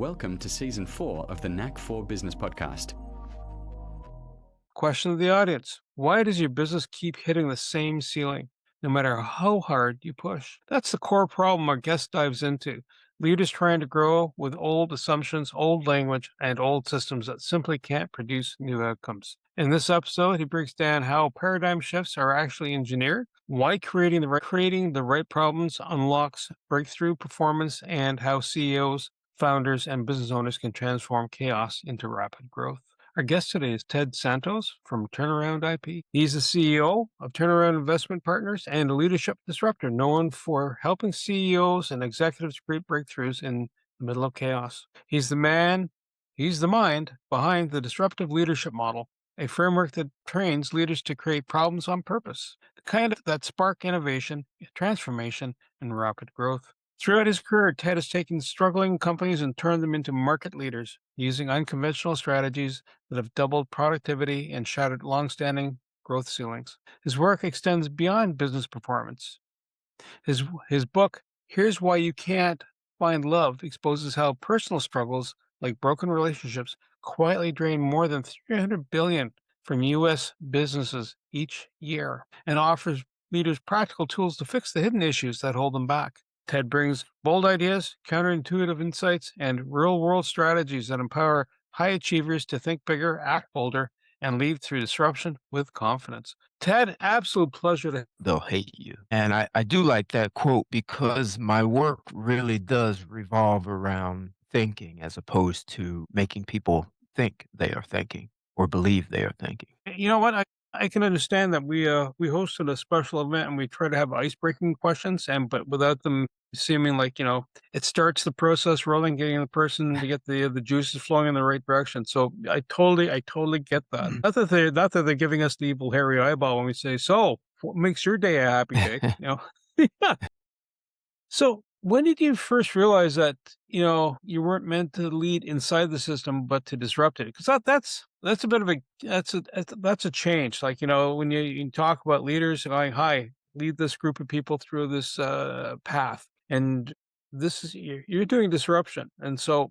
Welcome to Season 4 of the Knack for Business podcast. Question of the audience. Why does your business keep hitting the same ceiling, no matter how hard you push? That's the core problem our guest dives into. Leaders trying to grow with old assumptions, old language, and old systems that simply can't produce new outcomes. In this episode, he breaks down how paradigm shifts are actually engineered, why creating the right problems unlocks breakthrough performance, and how CEOs, founders, and business owners can transform chaos into rapid growth. Our guest today is Ted Santos from Turnaround IP. He's the CEO of Turnaround Investment Partners and a leadership disruptor known for helping CEOs and executives create breakthroughs in the middle of chaos. He's the mind behind the Disruptive Leadership Model, a framework that trains leaders to create problems on purpose, the kind that spark innovation, transformation, and rapid growth. Throughout his career, Ted has taken struggling companies and turned them into market leaders using unconventional strategies that have doubled productivity and shattered long-standing growth ceilings. His work extends beyond business performance. His book, Here's Why You Can't Find Love, exposes how personal struggles like broken relationships quietly drain more than $300 billion from U.S. businesses each year and offers leaders practical tools to fix the hidden issues that hold them back. Ted brings bold ideas, counterintuitive insights, and real-world strategies that empower high achievers to think bigger, act bolder, and lead through disruption with confidence. Ted, absolute pleasure to. They'll hate you. And I do like that quote because my work really does revolve around thinking as opposed to making people think they are thinking or believe they are thinking. You know what? I can understand that we hosted a special event and we try to have ice breaking questions but without them seeming like, it starts the process rolling, getting the person to get the juices flowing in the right direction. So I totally get that. Not that they're giving us the evil hairy eyeball when we say, so what makes your day a happy day? Yeah. So when did you first realize that, you weren't meant to lead inside the system, but to disrupt it? Because that's a bit of that's a change. Like, when you talk about leaders going, hi, lead this group of people through this path. And you're doing disruption. And so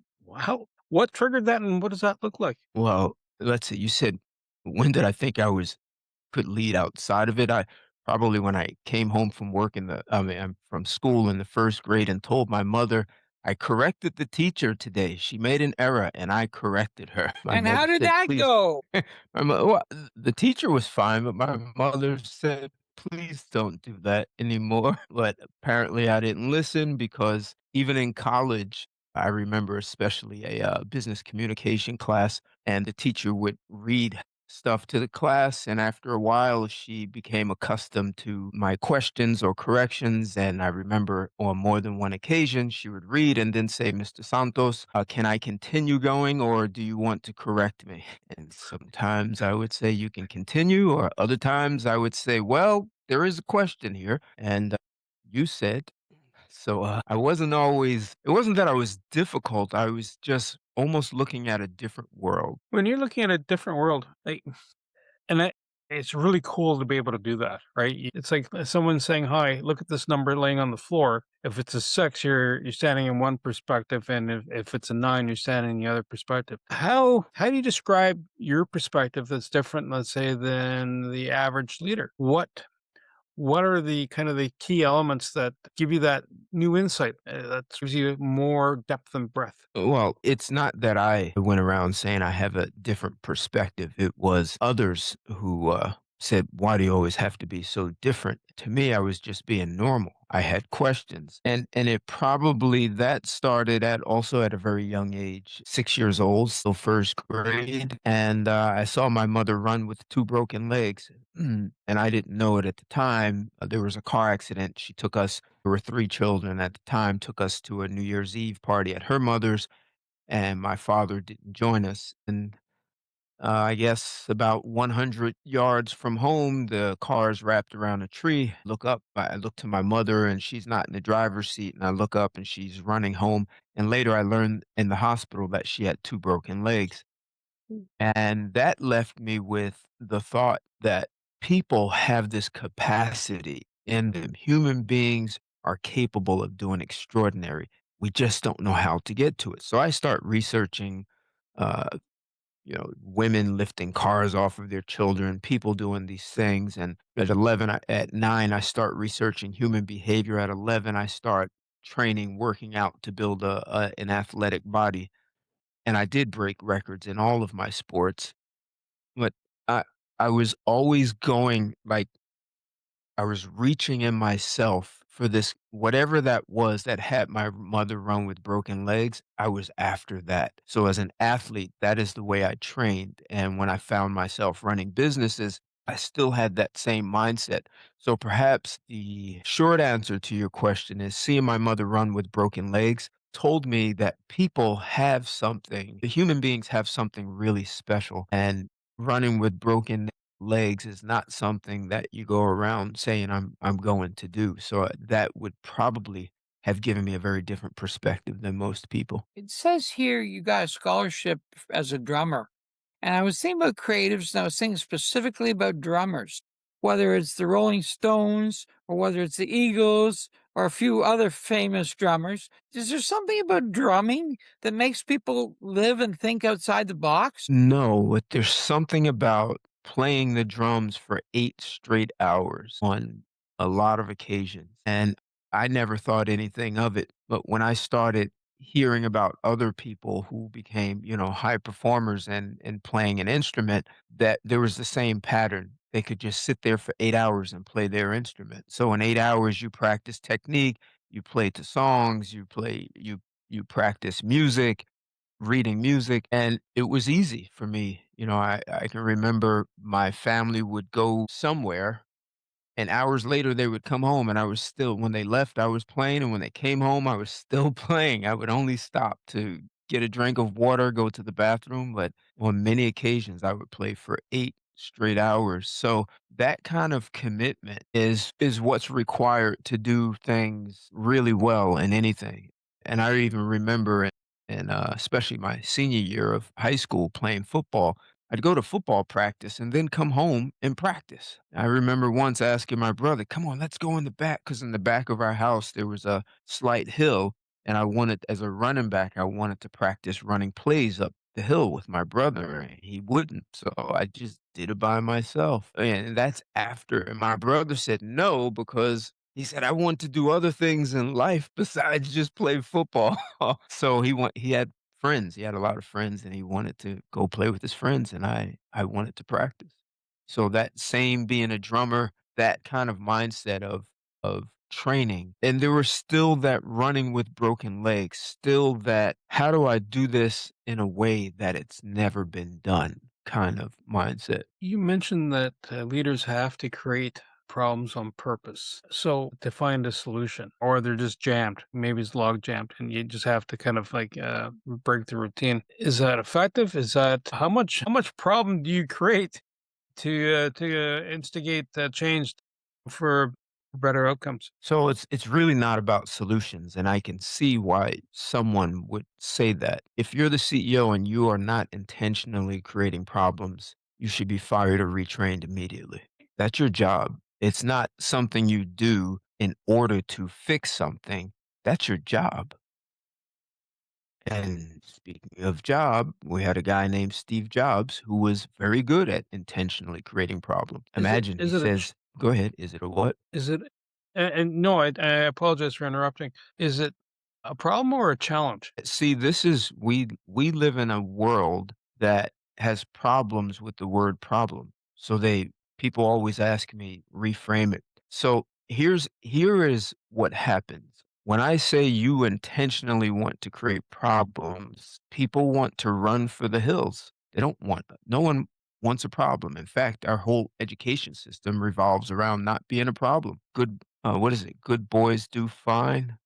what triggered that and what does that look like? Well, let's see. You said, when did I think could lead outside of it? I probably when I came home from work from school in the first grade and told my mother, I corrected the teacher today. She made an error and I corrected her. My And how mother did said, that please. go? Well, the teacher was fine, but my mother said, please don't do that anymore. But apparently I didn't listen because even in college, I remember especially a business communication class, and the teacher would read stuff to the class. And after a while, she became accustomed to my questions or corrections. And I remember on more than one occasion, she would read and then say, Mr. Santos, can I continue going or do you want to correct me? And sometimes I would say, you can continue. Or other times I would say, well, there is a question here. And you said, I wasn't always, it wasn't that I was difficult. I was just almost looking at a different world. When you're looking at a different world, and it's really cool to be able to do that, right? It's like someone saying, "Hi, look at this number laying on the floor." If it's a 6, you're standing in one perspective, and if it's a 9, you're standing in the other perspective. How do you describe your perspective that's different, let's say, than the average leader? What are the kind of the key elements that give you that new insight that gives you more depth and breadth? Well, it's not that I went around saying I have a different perspective. It was others who said, why do you always have to be so different? To me, I was just being normal. I had questions. And it probably that started also at a very young age, 6 years old, still first grade. And I saw my mother run with 2 broken legs. And I didn't know it at the time. There was a car accident. She took us, there were 3 children at the time, took us to a New Year's Eve party at her mother's, and my father didn't join us. And I guess about 100 yards from home, the car is wrapped around a tree. Look up, I look to my mother, and she's not in the driver's seat. And I look up, and she's running home. And later, I learned in the hospital that she had 2 broken legs. And that left me with the thought that people have this capacity in them. Human beings are capable of doing extraordinary We just don't know how to get to it. So I start researching, uh, women lifting cars off of their children, people doing these things. And at 9, I start researching human behavior. At 11, I start training, working out to build an athletic body. And I did break records in all of my sports, but I, I was always going like, I was reaching in myself for this whatever that was that had my mother run with broken legs, I was after that. So as an athlete, that is the way I trained, and when I found myself running businesses, I still had that same mindset. So perhaps the short answer to your question is seeing my mother run with broken legs told me that people have something, the human beings have something really special, and running with broken legs is not something that you go around saying I'm going to do. So that would probably have given me a very different perspective than most people. It says here you got a scholarship as a drummer. And I was thinking about creatives and I was thinking specifically about drummers, whether it's the Rolling Stones or whether it's the Eagles or a few other famous drummers. Is there something about drumming that makes people live and think outside the box? No, but there's something about playing the drums for 8 straight hours on a lot of occasions, and I never thought anything of it, but when I started hearing about other people who became, high performers and playing an instrument, that there was the same pattern. They could just sit there for 8 hours and play their instrument. So in 8 hours, you practice technique, you play to songs, you practice music, reading music, and it was easy for me. I can remember my family would go somewhere and hours later, they would come home, and I was still when they left, I was playing, and when they came home, I was still playing. I would only stop to get a drink of water, go to the bathroom, but on many occasions, I would play for 8 straight hours. So that kind of commitment is what's required to do things really well in anything. And I even remember especially my senior year of high school playing football, I'd go to football practice and then come home and practice. I remember once asking my brother, "Come on, let's go in the back," because in the back of our house, there was a slight hill, and I wanted as a running back, I wanted to practice running plays up the hill with my brother, and he wouldn't, so I just did it by myself, and that's after and my brother said no because he said, "I want to do other things in life besides just play football." So he had friends. He had a lot of friends, and he wanted to go play with his friends, and I wanted to practice. So that same being a drummer, that kind of mindset of training, and there was still that running with broken legs, still that, "How do I do this in a way that it's never been done?" kind of mindset. You mentioned that leaders have to create problems on purpose. So to find a solution, or they're just jammed. Maybe it's log jammed, and you just have to kind of like break the routine. Is that effective? Is that how much problem do you create to instigate change for better outcomes? So it's really not about solutions, and I can see why someone would say that. If you're the CEO and you are not intentionally creating problems, you should be fired or retrained immediately. That's your job. It's not something you do in order to fix something. That's your job. And speaking of job, we had a guy named Steve Jobs who was very good at intentionally creating problems. Is it Imagine he is it a says, go ahead, is it a what? is it and no, I apologize for interrupting. Is it a problem or a challenge? See, this is we live in a world that has problems with the word problem. So they people always ask me reframe it. So here is what happens. When I say you intentionally want to create problems, people want to run for the hills. They don't want no one wants a problem. In fact, our whole education system revolves around not being a problem. Good what is it? Good boys do fine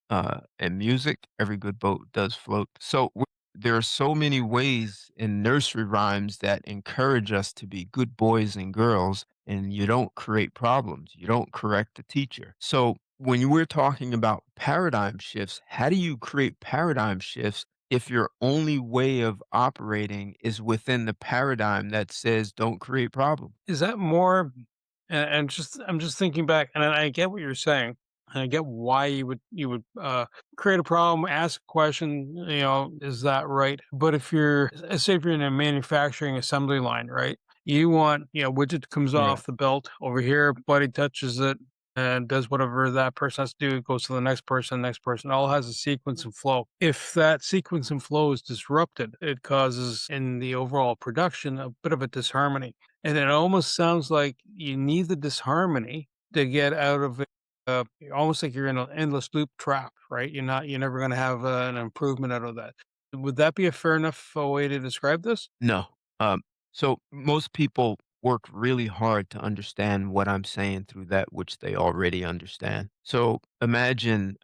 and music, every good boat does float. So there are so many ways in nursery rhymes that encourage us to be good boys and girls, and you don't create problems. You don't correct the teacher. So when we're talking about paradigm shifts, how do you create paradigm shifts if your only way of operating is within the paradigm that says don't create problems? Is that more and just I'm just thinking back, and I get what you're saying. And I get why you would create a problem, ask a question, is that right? But if you're, say, if you're in a manufacturing assembly line, right? You want, widget comes Right. off the belt over here, buddy touches it and does whatever that person has to do. It goes to the next person, next person. All has a sequence and flow. If that sequence and flow is disrupted, it causes in the overall production a bit of a disharmony. And it almost sounds like you need the disharmony to get out of almost like you're in an endless loop trap, right? You're never going to have an improvement out of that. Would that be a fair enough way to describe this? No. Um, so most people work really hard to understand what I'm saying through that which they already understand. So imagine,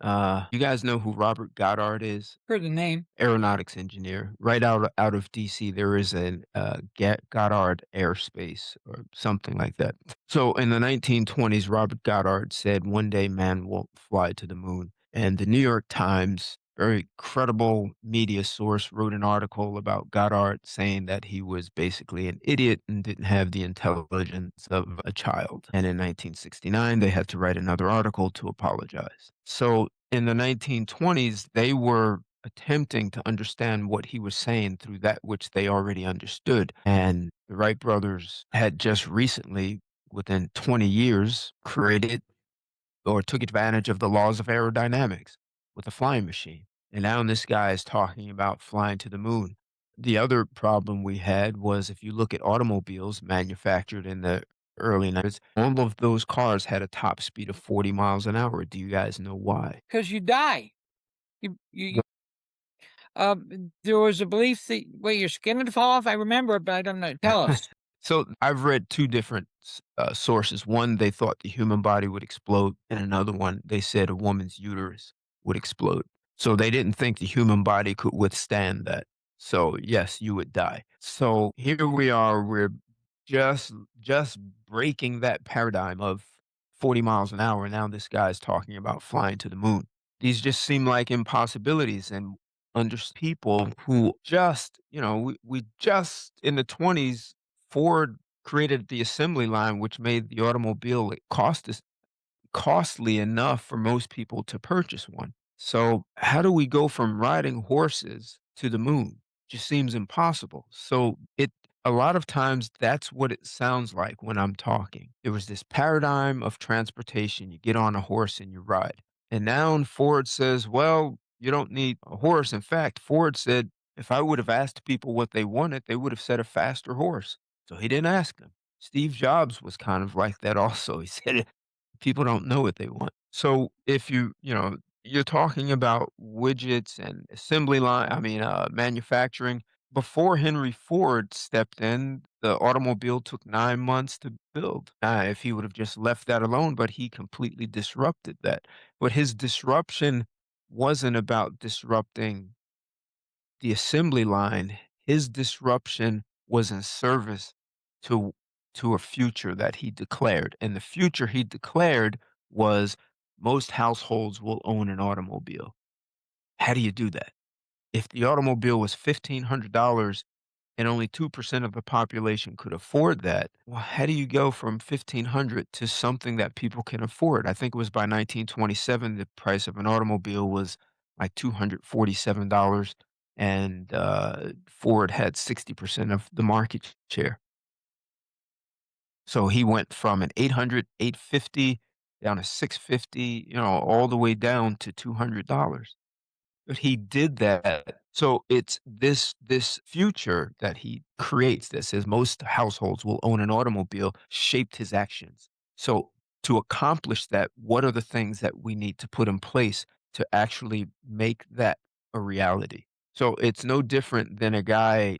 you guys know who Robert Goddard is? Heard the name. Aeronautics engineer. Right out of DC, there is an Goddard Airspace or something like that. So in the 1920s, Robert Goddard said, "One day man will fly to the moon." And the New York Times, very credible media source, wrote an article about Goddard saying that he was basically an idiot and didn't have the intelligence of a child. And in 1969, they had to write another article to apologize. So in the 1920s, they were attempting to understand what he was saying through that which they already understood. And the Wright brothers had just recently, within 20 years, created or took advantage of the laws of aerodynamics with a flying machine. And now this guy is talking about flying to the moon. The other problem we had was if you look at automobiles manufactured in the early 90s, all of those cars had a top speed of 40 miles an hour. Do you guys know why? Because you die. There was a belief that wait, your skin would fall off. I remember, but I don't know. Tell us. So I've read two different sources. One, they thought the human body would explode, and another one, they said a woman's uterus would explode. So they didn't think the human body could withstand that. So yes, you would die. So here we are. We're just breaking that paradigm of 40 miles an hour. Now this guy's talking about flying to the moon. These just seem like impossibilities, and under people who just, we just in the 20s, Ford created the assembly line, which made the automobile costly enough for most people to purchase one. So how do we go from riding horses to the moon? Just seems impossible. So it a lot of times that's what it sounds like when I'm talking. There was this paradigm of transportation. You get on a horse and you ride. And now Ford says, well, you don't need a horse. In fact, Ford said, if I would have asked people what they wanted, they would have said a faster horse. So he didn't ask them. Steve Jobs was kind of like that also. He said, people don't know what they want. So if you're talking about widgets and assembly line, manufacturing. Before Henry Ford stepped in, the automobile took 9 months to build. If he would have just left that alone, but he completely disrupted that. But his disruption wasn't about disrupting the assembly line. His disruption was in service to a future that he declared. And the future he declared was most households will own an automobile. How do you do that? If the automobile was $1,500 and only 2% of the population could afford that, well, how do you go from 1,500 to something that people can afford? I think it was by 1927, the price of an automobile was like $247, and Ford had 60% of the market share. So he went from an 850 down to 650, all the way down to $200. But he did that. So it's this future that he creates that says most households will own an automobile shaped his actions. So to accomplish that, what are the things that we need to put in place to actually make that a reality? So it's no different than a guy,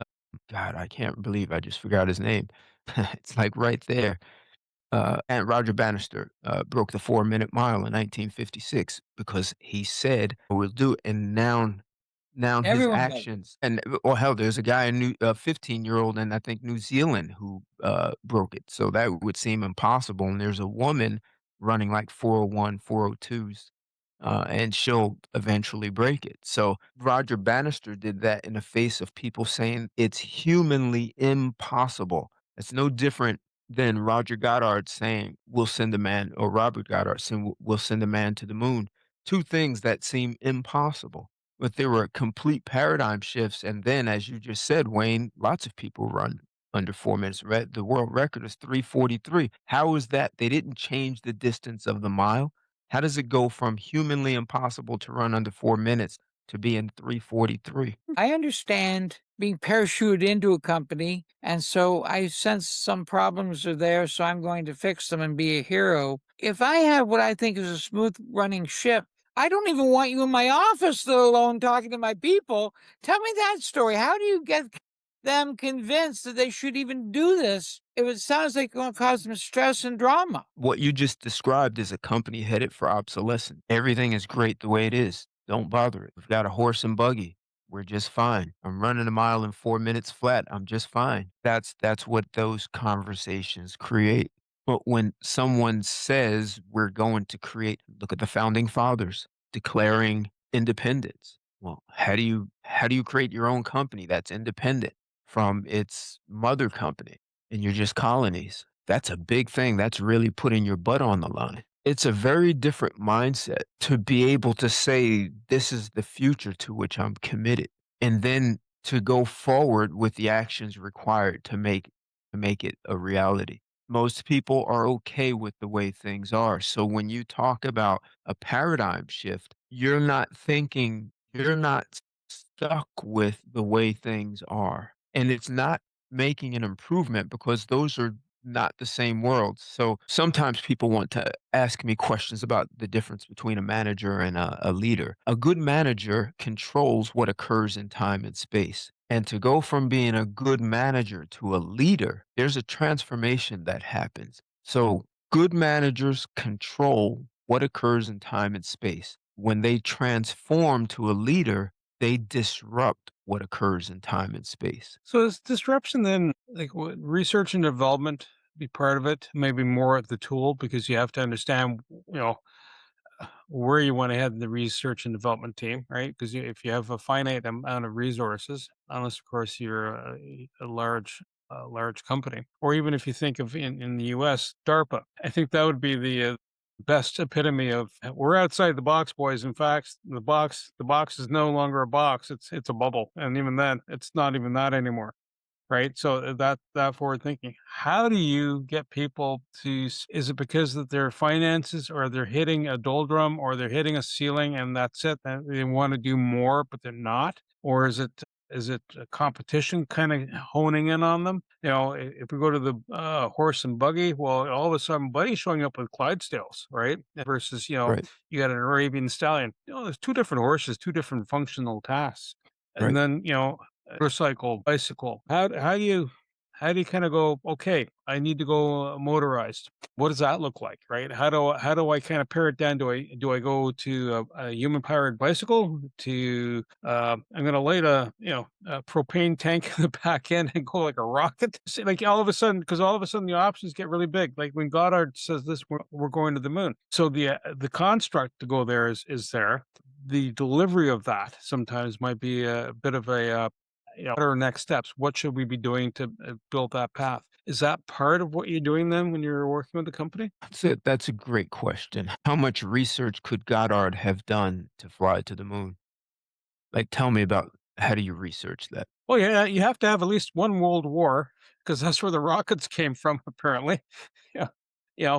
God, I can't believe I just forgot his name. It's like right there. And Roger Bannister broke the 4 minute mile in 1956 because he said, "We'll do it." And now his Everyone does. actions, and or hell, there's a guy, a 15-year-old in I think New Zealand who broke it. So that would seem impossible. And there's a woman running like 401, 402s, and she'll eventually break it. So Roger Bannister did that in the face of people saying it's humanly impossible. It's no different than Roger Goddard saying, "We'll send a man," or Robert Goddard saying, "We'll send a man to the moon." Two things that seem impossible, but there were complete paradigm shifts. And then, as you just said, Wayne, lots of people run under 4 minutes. The world record is 3:43. How is that? They didn't change the distance of the mile. How does it go from humanly impossible to run under 4 minutes to being 3:43? I understand being parachuted into a company, and so I sense some problems are there, so I'm going to fix them and be a hero. If I have what I think is a smooth running ship, I don't even want you in my office, let alone talking to my people. Tell me that story. How do you get them convinced that they should even do this if it sounds like it's going to cause them stress and drama? What you just described is a company headed for obsolescence. Everything is great the way it is. Don't bother it. We've got a horse and buggy. We're just fine. I'm running a mile in 4 minutes flat. I'm just fine. That's what those conversations create. But when someone says we're going to create, look at the founding fathers declaring independence. Well, how do you create your own company that's independent from its mother company? And you're just colonies. That's a big thing. That's really putting your butt on the line. It's a very different mindset to be able to say, this is the future to which I'm committed. And then to go forward with the actions required to make it a reality. Most people are okay with the way things are. So when you talk about a paradigm shift, you're not stuck with the way things are. And it's not making an improvement because those are not the same worlds. So sometimes people want to ask me questions about the difference between a manager and a leader. A good manager controls what occurs in time and space. And to go from being a good manager to a leader, there's a transformation that happens. So good managers control what occurs in time and space. When they transform to a leader, they disrupt what occurs in time and space. So is disruption then like what, research and development be part of it? Maybe more of the tool because you have to understand, where you want to head in the research and development team, right? Because if you have a finite amount of resources, unless of course you're a large company, or even if you think of in the U.S. DARPA, I think that would be the best epitome of we're outside the box, boys. In fact, the box is no longer a box; it's a bubble, and even then, it's not even that anymore. Right? So, that forward thinking. How do you get people to is it because of their finances or they're hitting a doldrum or they're hitting a ceiling and that's it, and they wanna do more, but they're not? Or is it a competition kinda honing in on them? If we go to the, horse and buggy, well, all of a sudden, Buddy's showing up with Clydesdales, right? Versus, Right. you got an Arabian stallion. There's 2 different horses, 2 different functional tasks. And Right. then, motorcycle, bicycle. How do you kind of go, okay, I need to go motorized. What does that look like, right? How do I kind of pare it down? Do I go to a human powered bicycle to I'm gonna light a propane tank in the back end and go like a rocket? Like all of a sudden, because all of a sudden the options get really big. Like when Goddard says this, we're going to the moon. So the construct to go there is there. The delivery of that sometimes might be a bit of what are our next steps? What should we be doing to build that path? Is that part of what you're doing then when you're working with the company? That's a great question. How much research could Goddard have done to fly to the moon? Like, tell me about how do you research that? Well, yeah, you have to have at least one world war because that's where the rockets came from, apparently. Yeah,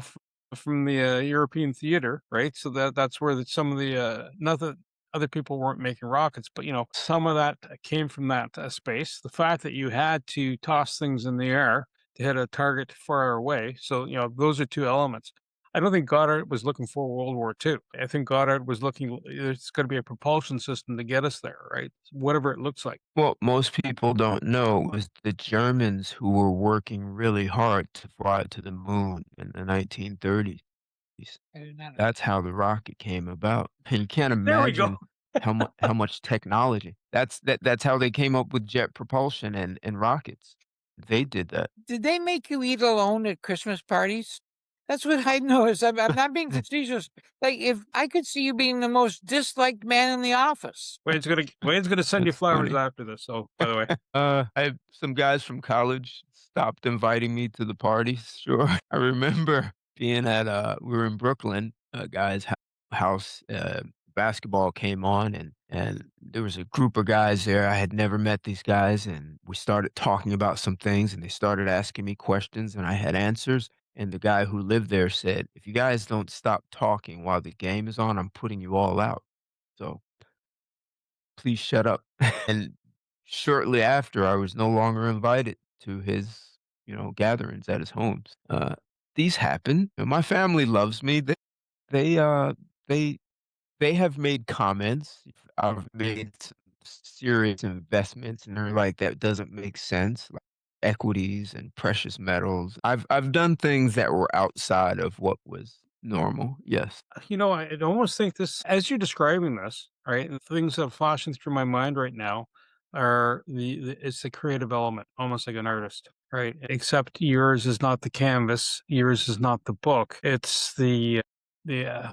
from the European theater, right? So that's where some of the not that other people weren't making rockets, but some of that came from that space. The fact that you had to toss things in the air to hit a target far away, so those are two elements. I don't think Goddard was looking for World War II. I think Goddard was looking. There's got to be a propulsion system to get us there, right? Whatever it looks like. Well, most people don't know was the Germans who were working really hard to fly to the moon in the 1930s. I did not know. That's how the rocket came about. And you can't There we go. imagine how much technology. That's how they came up with jet propulsion and rockets. They did that. Did they make you eat alone at Christmas parties? That's what I noticed. I'm not being facetious. Like, if I could see you being the most disliked man in the office. Wayne's gonna send you That's flowers funny. after this. So, by the way, I have some guys from college stopped inviting me to the parties. Sure. I remember being at we were in Brooklyn, a guy's house, basketball came on and there was a group of guys there. I had never met these guys and we started talking about some things and they started asking me questions and I had answers. And the guy who lived there said, "If you guys don't stop talking while the game is on, I'm putting you all out. So please shut up." And shortly after, I was no longer invited to his, gatherings at his homes. These happen. And my family loves me. They, uh, they, they have made comments. I've made some serious investments, and they're like, "That doesn't make sense." Like equities and precious metals. I've done things that were outside of what was normal. Yes. I almost think this, as you're describing this, right? The things that are flashing through my mind right now are it's the creative element, almost like an artist, right? Except yours is not the canvas, yours is not the book. It's the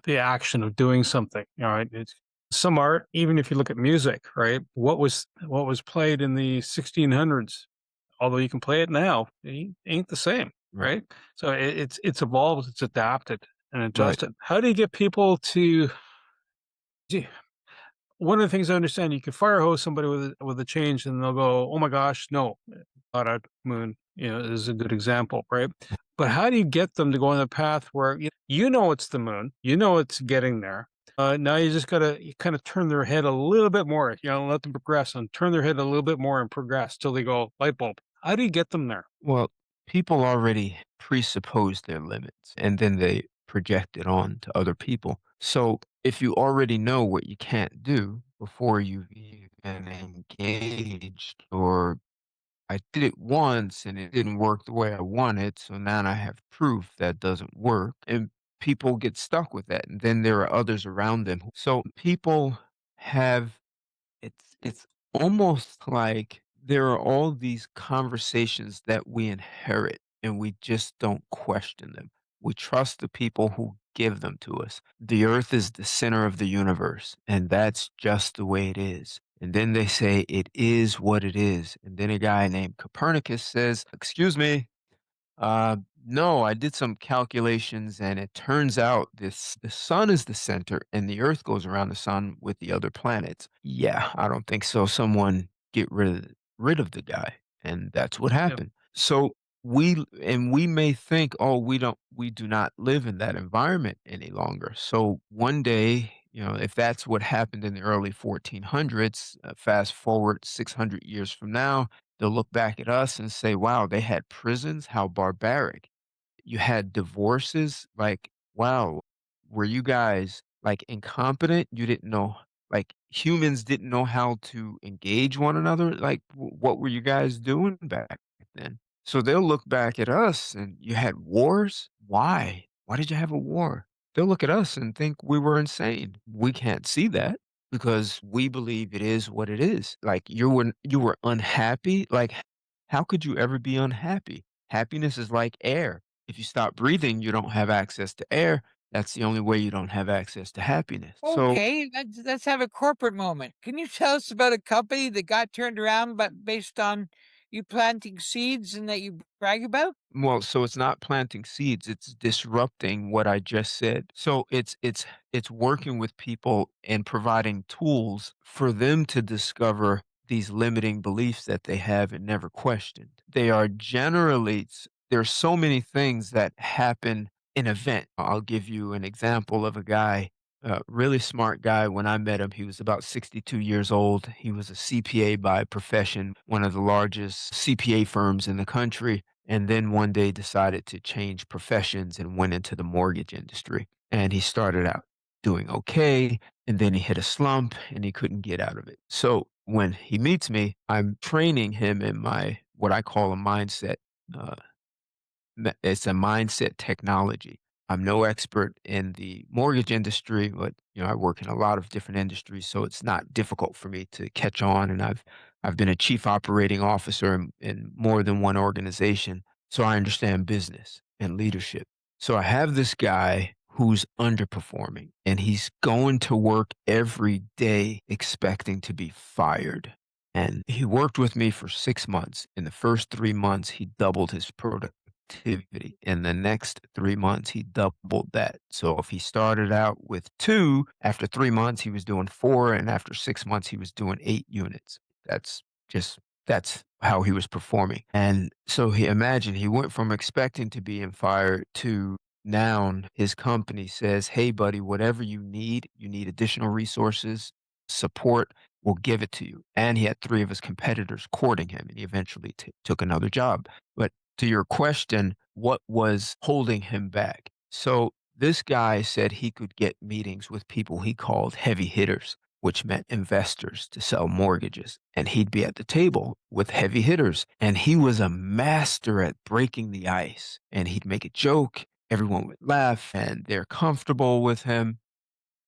action of doing something. Right? It's some art. Even if you look at music, right? What was played in the 1600s, although you can play it now, it ain't the same, Right. right? So it's evolved, it's adapted and Right. adjusted. How do you get people to? Gee, one of the things I understand, you can fire hose somebody with a change, and they'll go, "Oh my gosh, no!" Not a moon, is a good example, right? But how do you get them to go on the path where it's the moon, it's getting there. Now you just gotta kind of turn their head a little bit more, let them progress and turn their head a little bit more and progress till they go light bulb. How do you get them there? Well, people already presuppose their limits and then they project it on to other people. So if you already know what you can't do before you've even engaged, or I did it once and it didn't work the way I wanted, so now I have proof that doesn't work. And people get stuck with that. And then there are others around them. So people have it's almost like there are all these conversations that we inherit and we just don't question them. We trust the people who give them to us. The earth is the center of the universe, and that's just the way it is. And then they say it is what it is. And then a guy named Copernicus says, "Excuse me, uh, no, I did some calculations and it turns out the sun is the center and the earth goes around the sun with the other planets." Yeah, I don't think so. Someone get rid of the guy. And that's what Yeah. happened. So we may think, "Oh, we do not live in that environment any longer." So one day, if that's what happened in the early 1400s, fast forward 600 years from now, they'll look back at us and say, "Wow, they had prisons? How barbaric." You had divorces? Like, wow, were you guys, like, incompetent? You didn't know, like, humans didn't know how to engage one another? Like, what were you guys doing back then? So they'll look back at us and you had wars? Why? Why did you have a war? They'll look at us and think we were insane. We can't see that because we believe it is what it is. Like, you were unhappy? Like, how could you ever be unhappy? Happiness is like air. If you stop breathing, you don't have access to air. That's the only way you don't have access to happiness. So, Okay, let's have a corporate moment. Can you tell us about a company that got turned around, but based on you planting seeds and that you brag about? well, so it's not planting seeds, it's disrupting what I just said. So it's working with people and providing tools for them to discover these limiting beliefs that they have and never questioned. They are generally there's so many things that happen in event. I'll give you an example of a guy, a really smart guy. When I met him, he was about 62 years old. He was a CPA by profession, one of the largest CPA firms in the country, and then one day decided to change professions and went into the mortgage industry. And he started out doing okay, and then he hit a slump and he couldn't get out of it. So when he meets me, I'm training him in my what I call a mindset. Uh, it's a mindset technology. I'm no expert in the mortgage industry, but I work in a lot of different industries, so it's not difficult for me to catch on. And I've been a chief operating officer in more than one organization, so I understand business and leadership. So I have this guy who's underperforming and he's going to work every day expecting to be fired. And he worked with me for 6 months. In the first 3 months, he doubled his productivity. In the next 3 months, he doubled that. So if he started out with two, after 3 months, he was doing four. And after 6 months, he was doing 8 units. That's just that's how he was performing. And so he went from expecting to being fired to now his company says, "Hey, buddy, whatever you need additional resources, support, we'll give it to you." And he had three of his competitors courting him, and he eventually took another job. But to your question, what was holding him back? So this guy said he could get meetings with people he called heavy hitters, which meant investors to sell mortgages. And he'd be at the table with heavy hitters. And he was a master at breaking the ice. And he'd make a joke, everyone would laugh, and they're comfortable with him.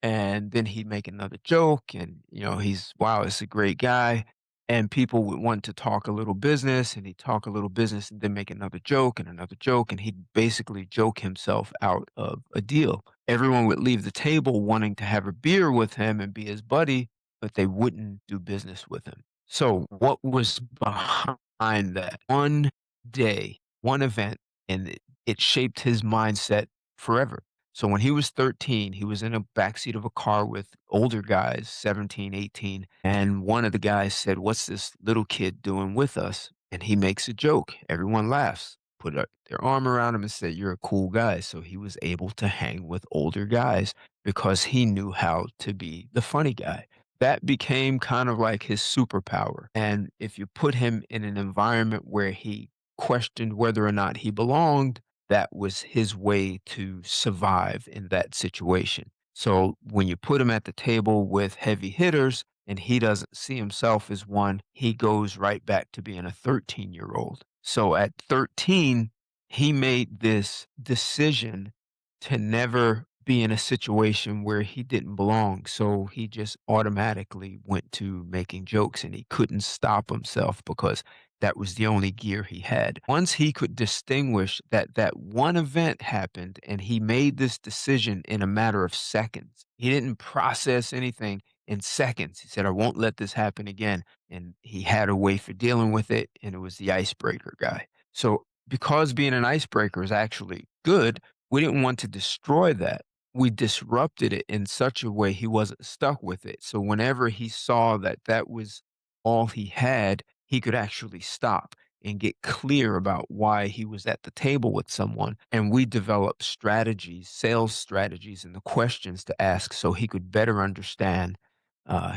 And then he'd make another joke, and he's wow, it's a great guy. And people would want to talk a little business, and he'd talk a little business and then make another joke, and he'd basically joke himself out of a deal. Everyone would leave the table wanting to have a beer with him and be his buddy, but they wouldn't do business with him. So what was behind that? One day, one event, and it shaped his mindset forever. So when he was 13, he was in a backseat of a car with older guys, 17, 18. And one of the guys said, "What's this little kid doing with us?" And he makes a joke. Everyone laughs, their arm around him and said, "You're a cool guy." So he was able to hang with older guys because he knew how to be the funny guy. That became kind of like his superpower. And if you put him in an environment where he questioned whether or not he belonged, that was his way to survive in that situation. So when you put him at the table with heavy hitters and he doesn't see himself as one, he goes right back to being a 13-year-old. So at 13, he made this decision to never be in a situation where he didn't belong. So he just automatically went to making jokes and he couldn't stop himself because that was the only gear he had. Once he could distinguish that that one event happened and he made this decision in a matter of seconds. He didn't process anything in seconds. He said, "I won't let this happen again." And he had a way for dealing with it, and it was the icebreaker guy. So because being an icebreaker is actually good, we didn't want to destroy that. We disrupted it in such a way he wasn't stuck with it. So whenever he saw that that was all he had, he could actually stop and get clear about why he was at the table with someone. And we developed strategies, sales strategies, and the questions to ask so he could better understand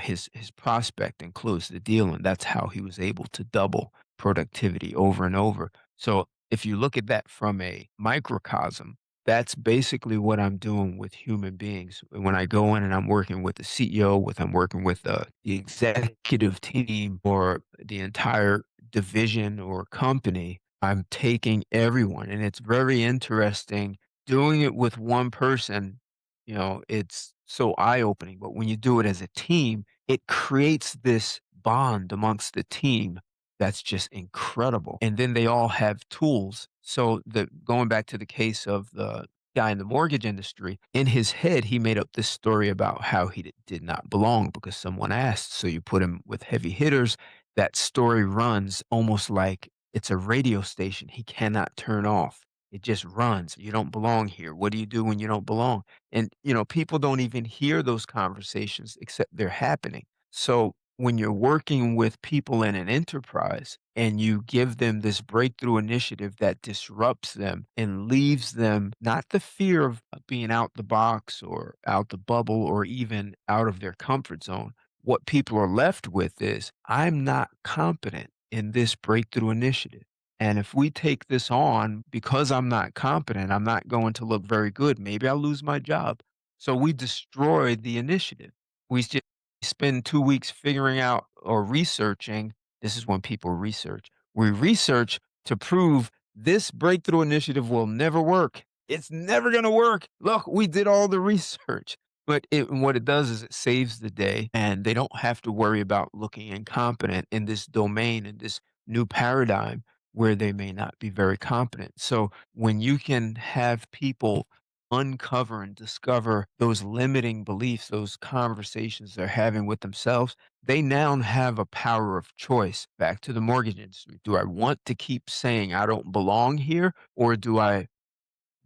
his prospect and close the deal. And that's how he was able to double productivity over and over. So if you look at that from a microcosm, that's basically what I'm doing with human beings. When I go in and I'm working with the CEO, I'm working with the executive team or the entire division or company, I'm taking everyone. And it's very interesting doing it with one person. It's so eye opening. But when you do it as a team, it creates this bond amongst the team that's just incredible. And then they all have tools. So going back to the case of the guy in the mortgage industry, in his head, he made up this story about how he did not belong because someone asked. So you put him with heavy hitters. That story runs almost like it's a radio station he cannot turn off. It just runs. You don't belong here. What do you do when you don't belong? And, people don't even hear those conversations except they're happening. So when you're working with people in an enterprise and you give them this breakthrough initiative that disrupts them and leaves them not the fear of being out the box or out the bubble or even out of their comfort zone, what people are left with is, "I'm not competent in this breakthrough initiative. And if we take this on, because I'm not competent, I'm not going to look very good. Maybe I'll lose my job." So we destroyed the initiative. We just spend 2 weeks figuring out or researching. This is when people research. We research to prove this breakthrough initiative will never work. It's never going to work. Look, we did all the research. But what it does is it saves the day, and they don't have to worry about looking incompetent in this domain, in this new paradigm. where they may not be very competent. So when you can have people uncover and discover those limiting beliefs, those conversations they're having with themselves, they now have a power of choice. Back to the mortgage industry. Do I want to keep saying I don't belong here, or do I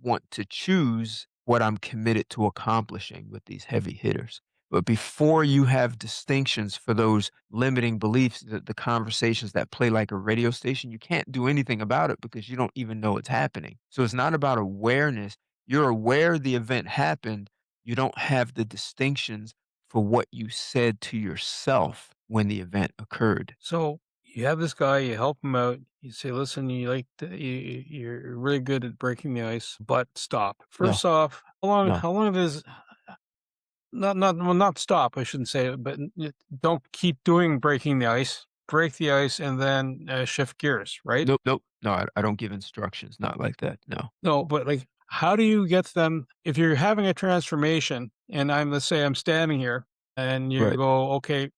want to choose what I'm committed to accomplishing with these heavy hitters? But before you have distinctions for those limiting beliefs, the conversations that play like a radio station, you can't do anything about it because you don't even know it's happening. So it's not about awareness. You're aware the event happened. You don't have the distinctions for what you said to yourself when the event occurred. So you have this guy, you help him out. You say, "Listen, you're really good at breaking the ice, but stop." No, First off, how long? no. How long is not stop? I shouldn't say it, but don't keep doing breaking the ice. Break the ice and then shift gears, right? Nope, nope. No, I don't give instructions. Not like that. No. No, but like, how do you get them if you're having a transformation? And let's say I'm standing here, and you Right. go, "Okay,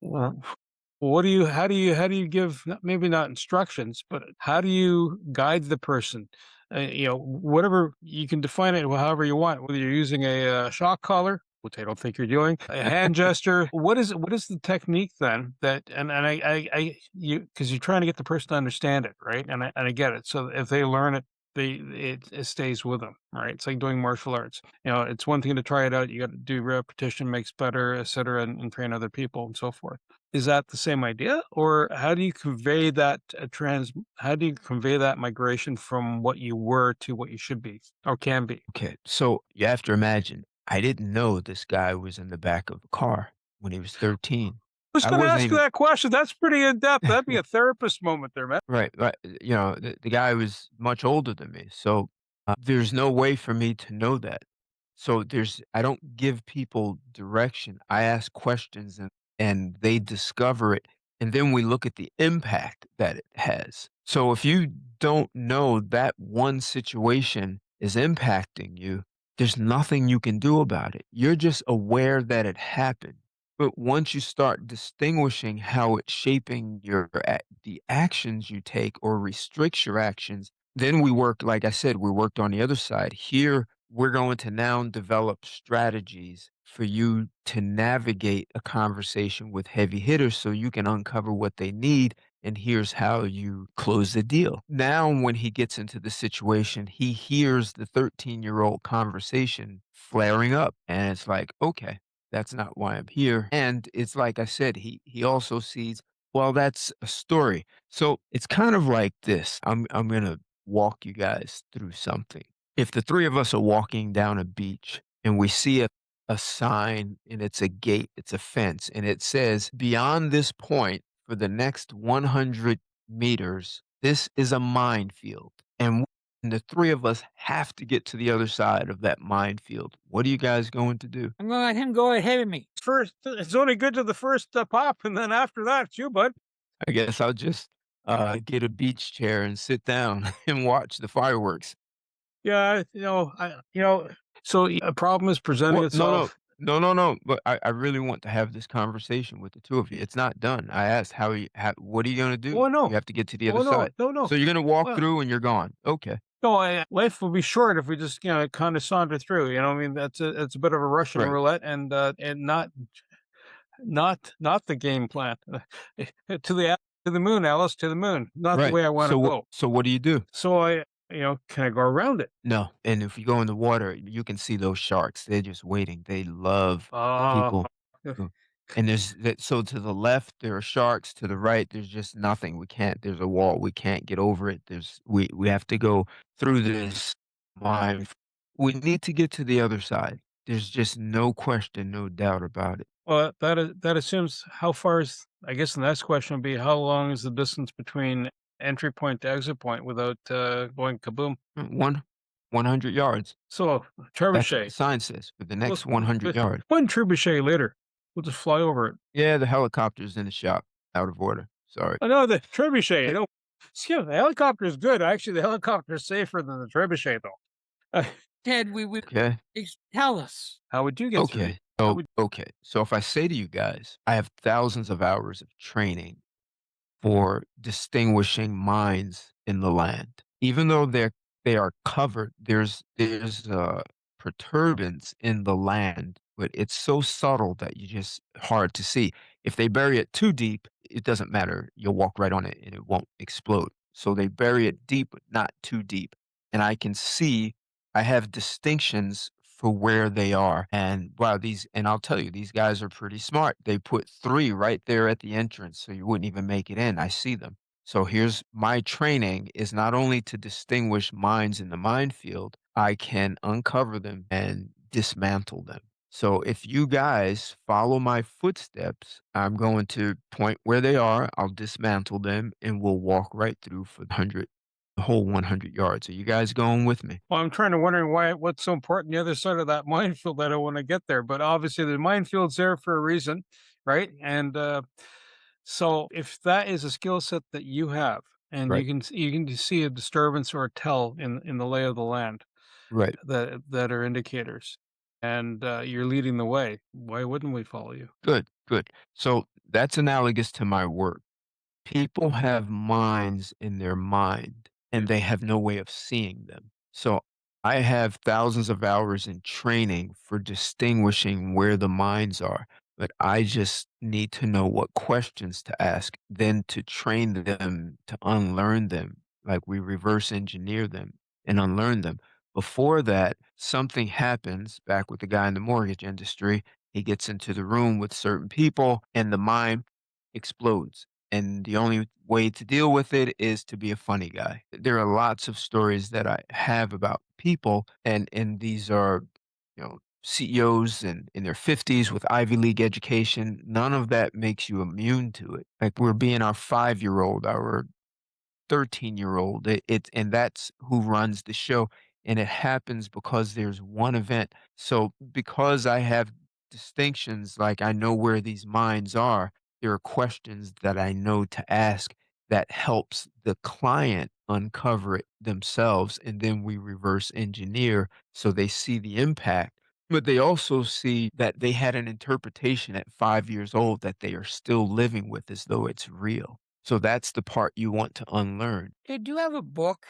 what do you how do you give maybe not instructions, but how do you guide the person? Whatever you can define it however you want, whether you're using a shock collar, which I don't think you're doing, a hand gesture. What is the technique then that and I you because you're trying to get the person to understand it, right? And I get it. So if they learn it, it stays with them, right? It's like doing martial arts. It's one thing to try it out. You got to do repetition makes better, et cetera, and train other people and so forth. Is that the same idea? Or how do you convey that how do you convey that migration from what you were to what you should be or can be? Okay, so you have to imagine, I didn't know this guy was in the back of a car when he was 13. I was I gonna wasn't ask you even that question. That's pretty in depth. That'd be a therapist moment there, man. right, right. The guy was much older than me, so there's no way for me to know that. So I don't give people direction. I ask questions and they discover it, and then we look at the impact that it has. So if you don't know that one situation is impacting you, there's nothing you can do about it. You're just aware that it happened. But once you start distinguishing how it's shaping the actions you take or restricts your actions, then we work, like I said, we worked on the other side. Here, we're going to now develop strategies for you to navigate a conversation with heavy hitters so you can uncover what they need. And here's how you close the deal. Now, when he gets into the situation, he hears the 13-year-old conversation flaring up. And it's like, okay, that's not why I'm here. And it's like I said, he also sees, well, that's a story. So it's kind of like this. I'm gonna walk you guys through something. If the three of us are walking down a beach and we see a sign and it's a gate, it's a fence, and it says, beyond this point for the next 100 meters, this is a minefield. And the three of us have to get to the other side of that minefield. What are you guys going to do? I'm gonna let him go ahead of me. First, it's only good to the first pop, and then after that, it's you, bud. I guess I'll just get a beach chair and sit down and watch the fireworks. Yeah, So a problem is presenting Well, no, no, itself. no, no, no. But I really want to have this conversation with the two of you. It's not done. I asked what are you going to do? Oh no, You have to get to the oh other no, side. no, no. So you're going to walk Well, through and you're gone. Okay. no, life will be short if we just kind of saunter through. I mean it's a bit of a Russian Right. roulette and not the game plan. To the moon, Alice, to the moon. Not the Right. way I want to go. So what do you do? So can I go around it? No. And if you go in the water, you can see those sharks. They're just waiting. They love Uh, people. who- And so to the left there are sharks. To the right, there's just nothing. We can't. There's a wall. We can't get over it. We have to go through this line. We need to get to the other side. There's just no question, no doubt about it. well, that assumes how far is. I guess the next question would be how long is the distance between entry point to exit point without going kaboom? One 100 yards. So That's what the trebuchet. sign says for the Well, next 100 yards. one trebuchet later, we'll just fly over it. Yeah, the helicopter's in the shop, out of order. Sorry. Oh no, the trebuchet. Excuse me, the helicopter is good. Actually, the helicopter is safer than the trebuchet, though. Ted, we would Okay. tell us. How would you get through? Okay. How So would okay. So if I say to you guys, I have thousands of hours of training for distinguishing mines in the land. Even though they are covered, there's perturbance in the land, but it's so subtle that you just hard to see. If they bury it too deep, it doesn't matter. You'll walk right on it and it won't explode. So they bury it deep, but not too deep. And I have distinctions for where they are. And wow, and I'll tell you, these guys are pretty smart. They put 3 right there at the entrance, so you wouldn't even make it in. I see them. So here's my training is not only to distinguish mines in the minefield, I can uncover them and dismantle them. So if you guys follow my footsteps, I'm going to point where they are, I'll dismantle them, and we'll walk right through for the whole 100 yards. Are you guys going with me? Well, I'm trying to wondering what's so important the other side of that minefield that I want to get there. But obviously, the minefield's there for a reason, right? And so, if that is a skill set that you have, and Right. you can see a disturbance or a tell in the lay of the land Right. that are indicators, and you're leading the way, why wouldn't we follow you? Good. Good. So that's analogous to my work. People have minds in their mind and they have no way of seeing them. So I have thousands of hours in training for distinguishing where the minds are, but I just need to know what questions to ask, then to train them to unlearn them. Like we reverse engineer them and unlearn them. Before that, something happens back with the guy in the mortgage industry. He gets into the room with certain people and the mind explodes, and the only way to deal with it is to be a funny guy. There are lots of stories that I have about people, and these are, CEOs in their 50s with Ivy League education. None of that makes you immune to it. Like we're being our 5-year-old, our 13-year-old. And that's who runs the show, and it happens because there's one event. So, because I have distinctions, like I know where these minds are, there are questions that I know to ask that helps the client uncover it themselves, and then we reverse engineer so they see the impact, but they also see that they had an interpretation at 5 years old that they are still living with as though it's real. So that's the part you want to unlearn. Hey, do you have a book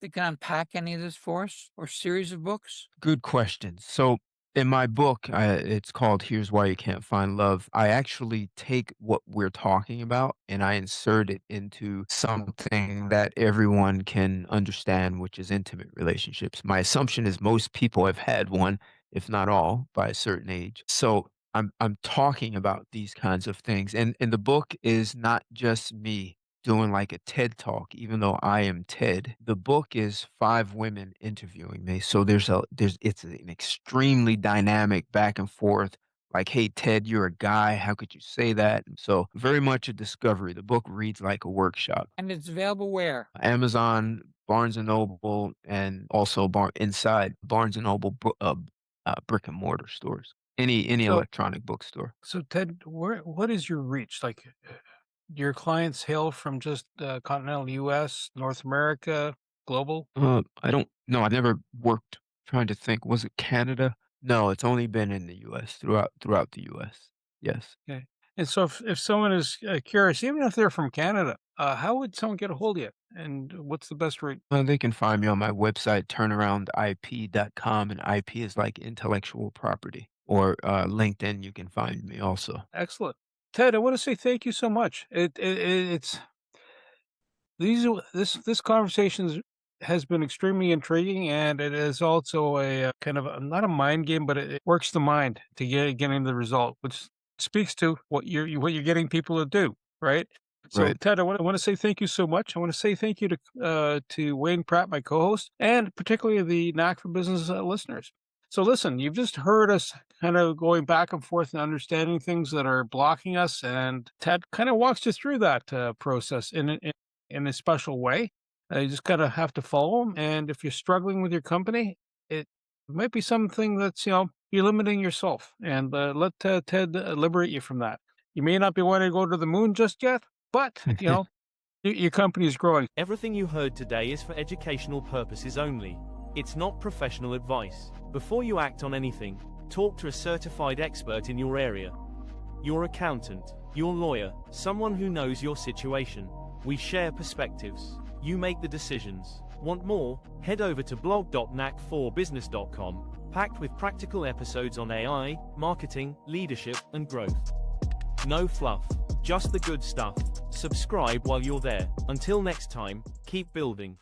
that can unpack any of this for us, or series of books? Good question. So in my book, it's called Here's Why You Can't Find Love. I actually take what we're talking about and I insert it into something that everyone can understand, which is intimate relationships. My assumption is most people have had one, if not all, by a certain age. So I'm talking about these kinds of things. And the book is not just me doing like a TED talk, even though I am Ted. The book is 5 women interviewing me. So it's an extremely dynamic back and forth. Like, hey, Ted, you're a guy. How could you say that? So very much a discovery. The book reads like a workshop. And it's available where? Amazon, Barnes and Noble, and also inside Barnes and Noble brick and mortar stores. Any So, electronic bookstore. so Ted, what is your reach? Like, your clients hail from just continental U.S., North America, global? I don't know. I've never worked trying to think. Was it Canada? No, it's only been in the US, throughout the US. Yes. Okay. And so, if someone is curious, even if they're from Canada, how would someone get a hold of you? And what's the best route? They can find me on my website, turnaroundip.com, and IP is like intellectual property. Or LinkedIn, you can find me also. Excellent, Ted. I want to say thank you so much. It's this conversation has been extremely intriguing, and it is also a kind of not a mind game, but it works the mind to getting the result, which speaks to what you're getting people to do, right? So, Right. Ted, I want to say thank you so much. I want to say thank you to Wayne Pratt, my co-host, and particularly the Knack for Business listeners. So, listen, you've just heard us kind of going back and forth and understanding things that are blocking us, and Ted kind of walks you through that process in a special way. You just kind of have to follow them. And if you're struggling with your company, it might be something that's, you're limiting yourself. And let Ted liberate you from that. You may not be wanting to go to the moon just yet, but, your company is growing. Everything you heard today is for educational purposes only. It's not professional advice. Before you act on anything, talk to a certified expert in your area. Your accountant, your lawyer, someone who knows your situation. We share perspectives. You make the decisions. Want more? Head over to blog.knack4business.com, packed with practical episodes on AI, marketing, leadership, and growth. No fluff, just the good stuff. Subscribe while you're there. Until next time, keep building.